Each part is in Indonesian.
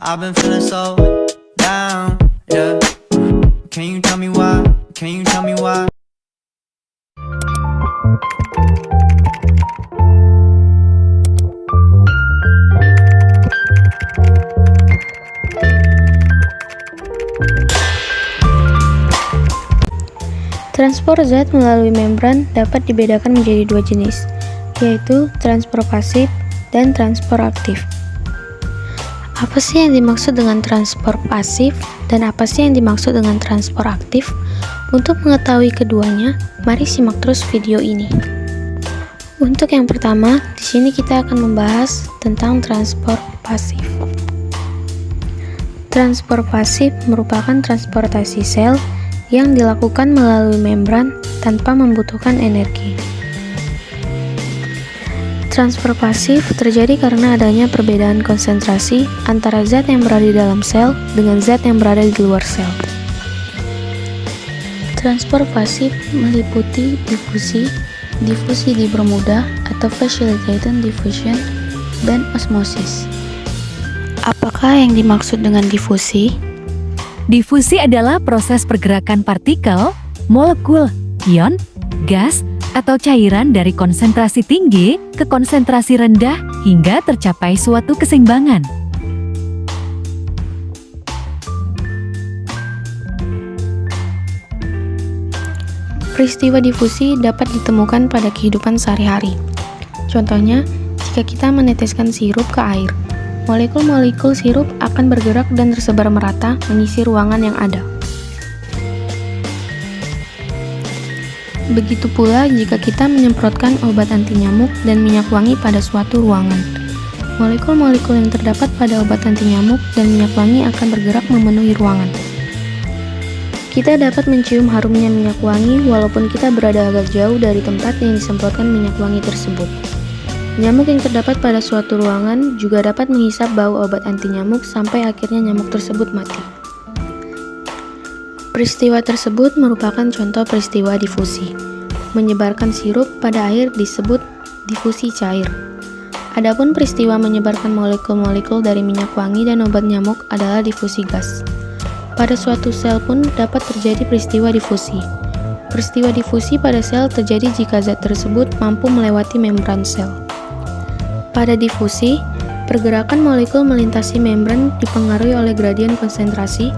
I've been feeling so down, yeah. Can you tell me why? Can you tell me why? Transport zat melalui membran dapat dibedakan menjadi dua jenis, yaitu transport pasif dan transport aktif. Apa sih yang dimaksud dengan transport pasif dan apa sih yang dimaksud dengan transport aktif? Untuk mengetahui keduanya, mari simak terus video ini. Untuk yang pertama, di sini kita akan membahas tentang transport pasif. Transport pasif merupakan transportasi sel yang dilakukan melalui membran tanpa membutuhkan energi. Transfer pasif terjadi karena adanya perbedaan konsentrasi antara zat yang berada di dalam sel dengan zat yang berada di luar sel. Transfer pasif meliputi difusi, difusi dipermudah atau facilitated diffusion, dan osmosis. Apakah yang dimaksud dengan difusi? Difusi adalah proses pergerakan partikel, molekul, ion, gas, atau cairan dari konsentrasi tinggi ke konsentrasi rendah hingga tercapai suatu keseimbangan. Peristiwa difusi dapat ditemukan pada kehidupan sehari-hari. Contohnya, jika kita meneteskan sirup ke air, molekul-molekul sirup akan bergerak dan tersebar merata mengisi ruangan yang ada. Begitu pula jika kita menyemprotkan obat anti nyamuk dan minyak wangi pada suatu ruangan. Molekul-molekul yang terdapat pada obat anti nyamuk dan minyak wangi akan bergerak memenuhi ruangan. Kita dapat mencium harumnya minyak wangi walaupun kita berada agak jauh dari tempat yang disemprotkan minyak wangi tersebut. Nyamuk yang terdapat pada suatu ruangan juga dapat menghisap bau obat anti nyamuk sampai akhirnya nyamuk tersebut mati. Peristiwa tersebut merupakan contoh peristiwa difusi. Menyebarkan sirup pada air disebut difusi cair. Adapun peristiwa menyebarkan molekul-molekul dari minyak wangi dan obat nyamuk adalah difusi gas. Pada suatu sel pun dapat terjadi peristiwa difusi. Peristiwa difusi pada sel terjadi jika zat tersebut mampu melewati membran sel. Pada difusi, pergerakan molekul melintasi membran dipengaruhi oleh gradien konsentrasi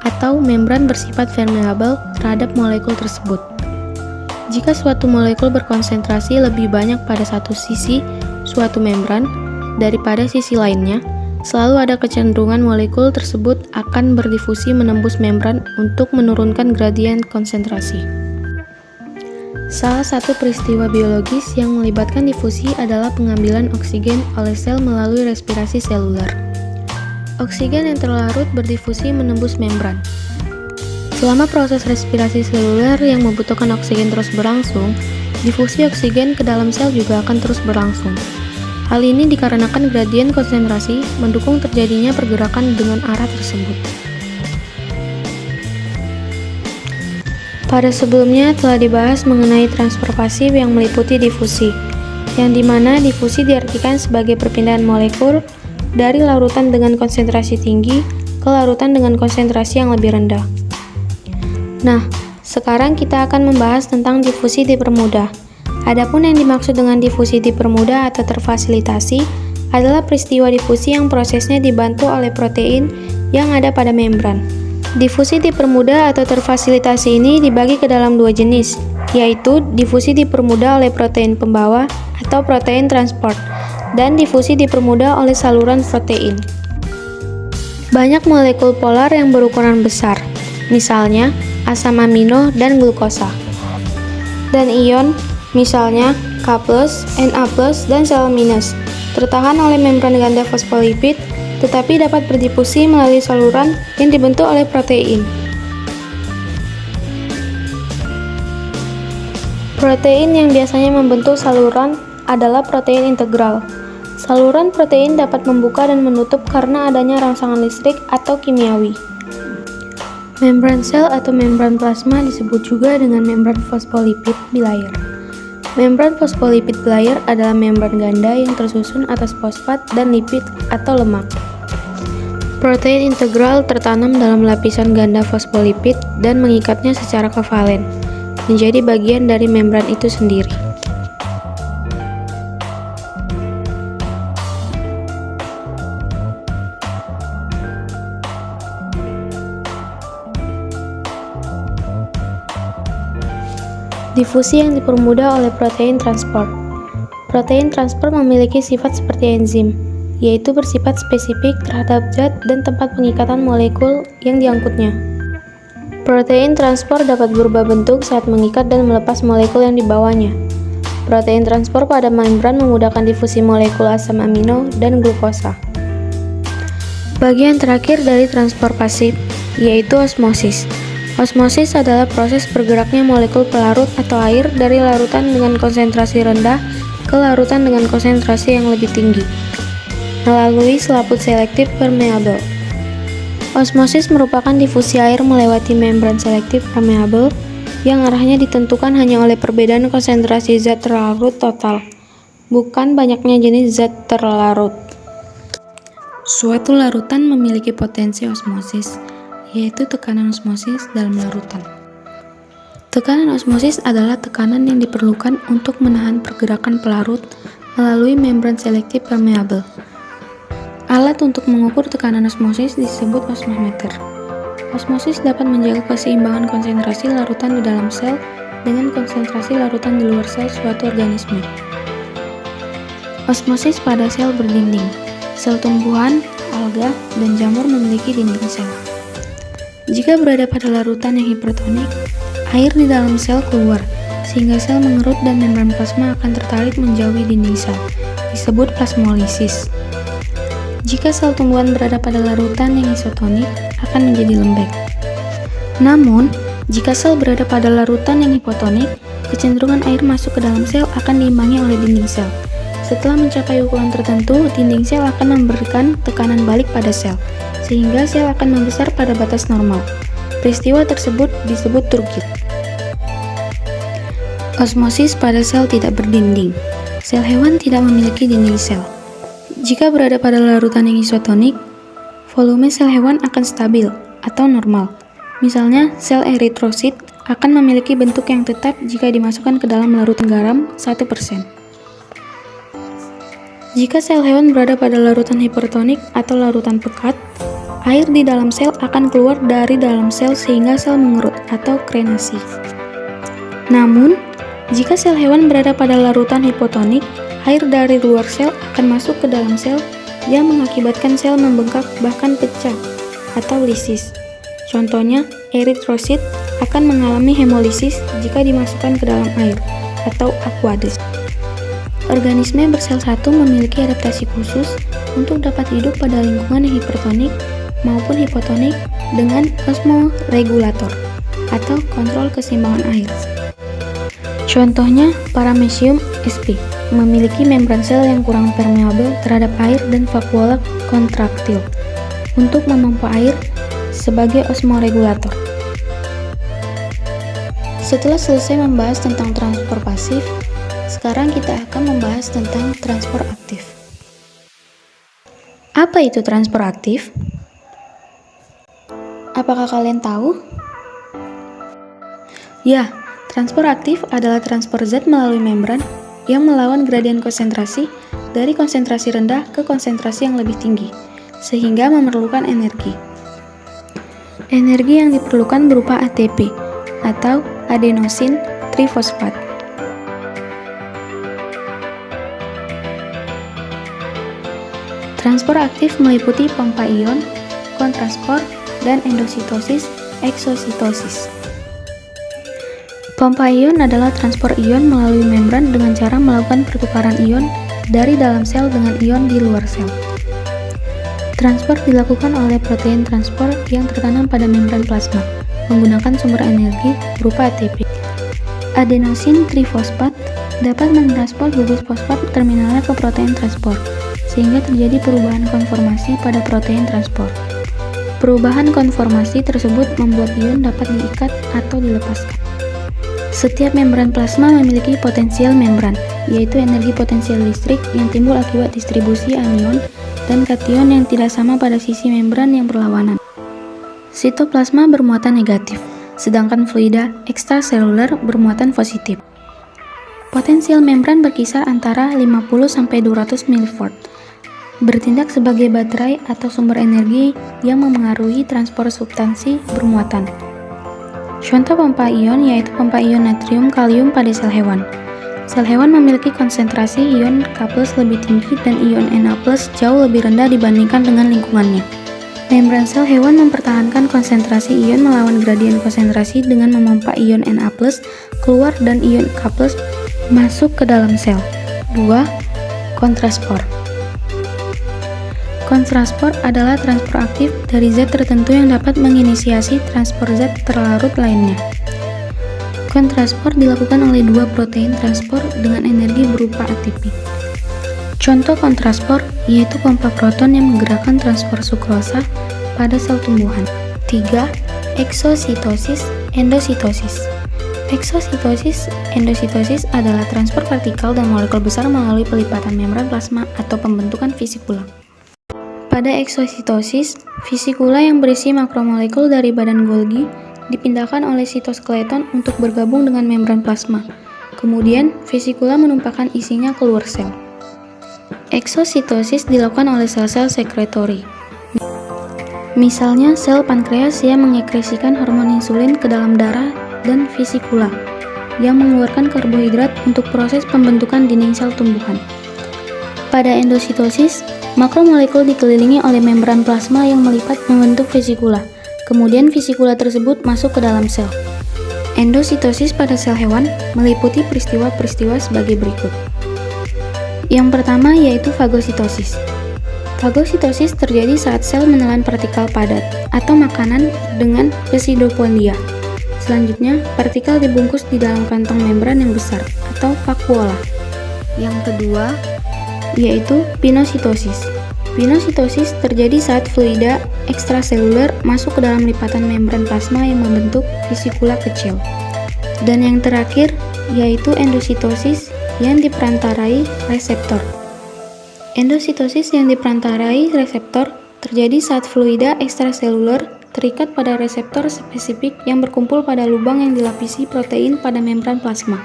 atau membran bersifat permeabel terhadap molekul tersebut. Jika suatu molekul berkonsentrasi lebih banyak pada satu sisi suatu membran daripada sisi lainnya, selalu ada kecenderungan molekul tersebut akan berdifusi menembus membran untuk menurunkan gradien konsentrasi. Salah satu peristiwa biologis yang melibatkan difusi adalah pengambilan oksigen oleh sel melalui respirasi seluler. Oksigen yang terlarut berdifusi menembus membran. Selama proses respirasi seluler yang membutuhkan oksigen terus berlangsung, difusi oksigen ke dalam sel juga akan terus berlangsung. Hal ini dikarenakan gradien konsentrasi mendukung terjadinya pergerakan dengan arah tersebut. Pada sebelumnya telah dibahas mengenai transfer pasif yang meliputi difusi, yang dimana difusi diartikan sebagai perpindahan molekul dari larutan dengan konsentrasi tinggi ke larutan dengan konsentrasi yang lebih rendah. Nah, sekarang kita akan membahas tentang difusi dipermudah. Adapun yang dimaksud dengan difusi dipermudah atau terfasilitasi adalah peristiwa difusi yang prosesnya dibantu oleh protein yang ada pada membran. Difusi dipermudah atau terfasilitasi ini dibagi ke dalam dua jenis, yaitu difusi dipermudah oleh protein pembawa atau protein transport, dan difusi dipermudah oleh saluran protein. Banyak molekul polar yang berukuran besar, misalnya asam amino dan glukosa, dan ion, misalnya K+, Na+, dan sel minus, tertahan oleh membran ganda fosfolipid, tetapi dapat berdifusi melalui saluran yang dibentuk oleh protein. Protein yang biasanya membentuk saluran adalah protein integral. Saluran protein dapat membuka dan menutup karena adanya rangsangan listrik atau kimiawi. Membran sel atau membran plasma disebut juga dengan membran fosfolipid bilayer. Membran fosfolipid bilayer adalah membran ganda yang tersusun atas fosfat dan lipid atau lemak. Protein integral tertanam dalam lapisan ganda fosfolipid dan mengikatnya secara kovalen, menjadi bagian dari membran itu sendiri. Difusi yang dipermudah oleh protein transport. Protein transport memiliki sifat seperti enzim, yaitu bersifat spesifik terhadap zat dan tempat pengikatan molekul yang diangkutnya. Protein transport dapat berubah bentuk saat mengikat dan melepas molekul yang dibawanya. Protein transport pada membran memudahkan difusi molekul asam amino dan glukosa. Bagian terakhir dari transport pasif, yaitu osmosis. Osmosis adalah proses bergeraknya molekul pelarut atau air dari larutan dengan konsentrasi rendah ke larutan dengan konsentrasi yang lebih tinggi, melalui selaput selektif permeabel. Osmosis merupakan difusi air melewati membran selektif permeabel yang arahnya ditentukan hanya oleh perbedaan konsentrasi zat terlarut total, bukan banyaknya jenis zat terlarut. Suatu larutan memiliki potensi osmosis, yaitu tekanan osmosis dalam larutan. Tekanan osmosis adalah tekanan yang diperlukan untuk menahan pergerakan pelarut melalui membran selektif permeabel. Alat untuk mengukur tekanan osmosis disebut osmometer. Osmosis dapat menjaga keseimbangan konsentrasi larutan di dalam sel dengan konsentrasi larutan di luar sel suatu organisme. Osmosis pada sel berdinding. Sel tumbuhan, alga, dan jamur memiliki dinding sel. Jika berada pada larutan yang hipertonik, air di dalam sel keluar, sehingga sel mengerut dan membran plasma akan tertarik menjauhi dinding sel, disebut plasmolisis. Jika sel tumbuhan berada pada larutan yang isotonik, akan menjadi lembek. Namun, jika sel berada pada larutan yang hipotonik, kecenderungan air masuk ke dalam sel akan diimbangi oleh dinding sel. Setelah mencapai ukuran tertentu, dinding sel akan memberikan tekanan balik pada sel, sehingga sel akan membesar pada batas normal. Peristiwa tersebut disebut turgid. Osmosis pada sel tidak berdinding. Sel hewan tidak memiliki dinding sel. Jika berada pada larutan yang isotonik, volume sel hewan akan stabil atau normal. Misalnya, sel eritrosit akan memiliki bentuk yang tetap jika dimasukkan ke dalam larutan garam 1%. Jika sel hewan berada pada larutan hipertonik atau larutan pekat, air di dalam sel akan keluar dari dalam sel sehingga sel mengerut atau krenasi. Namun, jika sel hewan berada pada larutan hipotonik, air dari luar sel akan masuk ke dalam sel yang mengakibatkan sel membengkak bahkan pecah atau lisis. Contohnya, eritrosit akan mengalami hemolisis jika dimasukkan ke dalam air atau aqueous. Organisme bersel satu memiliki adaptasi khusus untuk dapat hidup pada lingkungan yang hipertonik maupun hipotonik dengan osmoregulator atau kontrol keseimbangan air. Contohnya, Paramecium sp. memiliki membran sel yang kurang permeabel terhadap air dan vakuola kontraktil untuk memompa air sebagai osmoregulator. Setelah selesai membahas tentang transport pasif, sekarang kita akan membahas tentang transport aktif. Apa itu transport aktif? Apakah kalian tahu? Ya, transport aktif adalah transfer zat melalui membran yang melawan gradien konsentrasi dari konsentrasi rendah ke konsentrasi yang lebih tinggi, sehingga memerlukan energi. Energi yang diperlukan berupa ATP, atau adenosin trifosfat. Transport aktif meliputi pompa ion, kontransport, dan endositosis, eksositosis. Pompa ion adalah transport ion melalui membran dengan cara melakukan pertukaran ion dari dalam sel dengan ion di luar sel. Transport dilakukan oleh protein transport yang tertanam pada membran plasma, menggunakan sumber energi berupa ATP. Adenosin trifosfat dapat mentransport gugus fosfat terminalnya ke protein transport, sehingga terjadi perubahan konformasi pada protein transport. Perubahan konformasi tersebut membuat ion dapat diikat atau dilepaskan. Setiap membran plasma memiliki potensial membran, yaitu energi potensial listrik yang timbul akibat distribusi anion dan kation yang tidak sama pada sisi membran yang berlawanan. Sitoplasma bermuatan negatif, sedangkan fluida ekstraseluler bermuatan positif. Potensial membran berkisar antara 50-200 mV, bertindak sebagai baterai atau sumber energi yang memengaruhi transport substansi bermuatan. Contoh pompa ion yaitu pompa ion natrium kalium pada sel hewan. Sel hewan memiliki konsentrasi ion K+ lebih tinggi dan ion Na+ jauh lebih rendah dibandingkan dengan lingkungannya. Membran sel hewan mempertahankan konsentrasi ion melawan gradien konsentrasi dengan memompa ion Na+ keluar dan ion K+ masuk ke dalam sel. 2. Kontraspor. Kontraspor adalah transport aktif dari zat tertentu yang dapat menginisiasi transport zat terlarut lainnya. Kontraspor dilakukan oleh dua protein transport dengan energi berupa ATP. Contoh kontraspor yaitu pompa proton yang menggerakkan transport sukrosa pada sel tumbuhan. 3. Eksositosis, endositosis. Eksositosis, endositosis adalah transport vertikal dan molekul besar melalui pelipatan membran plasma atau pembentukan visikula. Pada eksositosis, visikula yang berisi makromolekul dari badan Golgi dipindahkan oleh sitoskeleton untuk bergabung dengan membran plasma. Kemudian, visikula menumpahkan isinya keluar sel. Eksositosis dilakukan oleh sel-sel sekretori. Misalnya, sel pankreas yang mengekresikan hormon insulin ke dalam darah dan visikula yang mengeluarkan karbohidrat untuk proses pembentukan dinding sel tumbuhan. Pada endositosis, makromolekul dikelilingi oleh membran plasma yang melipat membentuk visikula. Kemudian visikula tersebut masuk ke dalam sel. Endositosis pada sel hewan meliputi peristiwa-peristiwa sebagai berikut. Yang pertama yaitu fagositosis. Fagositosis terjadi saat sel menelan partikel padat atau makanan dengan pseudopodia. Selanjutnya, partikel dibungkus di dalam kantong membran yang besar atau vakuola. Yang kedua yaitu pinositosis. Pinositosis terjadi saat fluida ekstraseluler masuk ke dalam lipatan membran plasma yang membentuk visikula kecil. Dan yang terakhir yaitu endositosis yang diperantarai reseptor. Endositosis yang diperantarai reseptor terjadi saat fluida ekstraseluler terikat pada reseptor spesifik yang berkumpul pada lubang yang dilapisi protein pada membran plasma,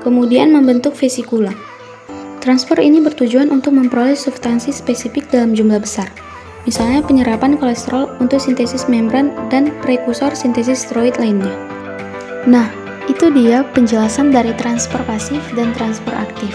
kemudian membentuk vesikula. Transfer ini bertujuan untuk memperoleh substansi spesifik dalam jumlah besar, misalnya penyerapan kolesterol untuk sintesis membran dan prekursor sintesis steroid lainnya. Nah, itu dia penjelasan dari transfer pasif dan transfer aktif.